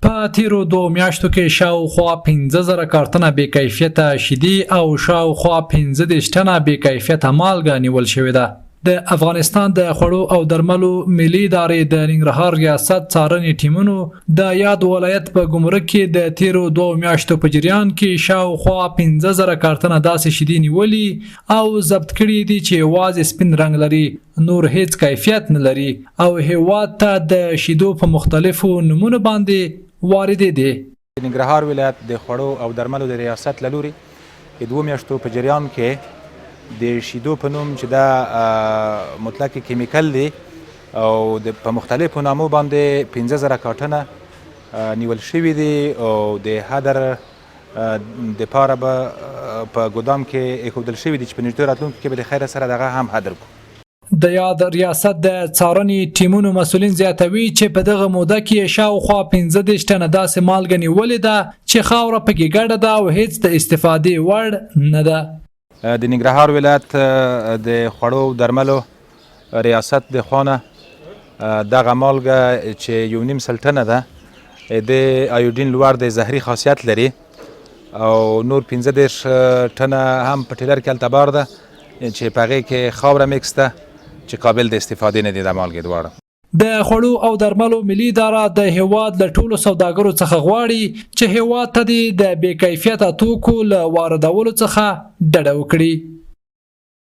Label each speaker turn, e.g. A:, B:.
A: په تیرو 2 میاشتو کې شاوخوا 15,000 کارتنه بې کیفیته شیدې او شاوخوا 15 ټنه بې کیفیته مالګه نیول شوې ده. د افغانستان د خوړو او درملو ملي ادارې د ننګرهار ریاست څارنې ټیمونو د یاد ولایت په ګمرک کې د تیرو 2 میاشتو په جریان کې شاوخوا 15,000 کارتنه داسې شیدې نیولي او ضبط کړي دي چې یوازې سپین رنګ لري، نور هیڅ کیفیت نه لري او هیواد ته د شیدو په مختلفو نمونه باندې واردې دي.
B: ننګرهار ولایت د خوړو او درملو د ریاست له لورې د 2 میاشتو په جریان کې د شیدو په نوم چې دا مطلق کیمیکل دی او په مختلفو نامو باندې 15,000 کارتنه نیول شوي دي او د هدر د پاره به په ګودام کې ایښودل شوي دي چې په نږدې راتلونکي کې به د خیره سره دغه هم هدر کړو.
A: د یاد ریاست د څارنې ټیمونو مسؤلین زیاتوي چې په دغه موده کې شاوخوا 15 ټنه داسې مالګه نیولې ده چې خاوره پکې ګډه ده او هیڅ د استفادې وړ نه ده.
B: د ننګرهار ولایت د خوړو درملو ریاست د خوا نه دغه مالګه چې 1.5 ټنه ده د ایوډین لوړ د زهري خاصیت لري او نور 15 ټنه هم په ټیلر کې هلته بار ده چې په هغې کې خاوره میکس ده چې قابل د استفادې نه دي د مالګې دواړه.
A: د خوړو او درملو ملي اداره د هیواد له ټولو سوداګرو څخه غواړي چې هیواد ته د بې کیفیته توکو له واردولو څخه ډډه وکړي.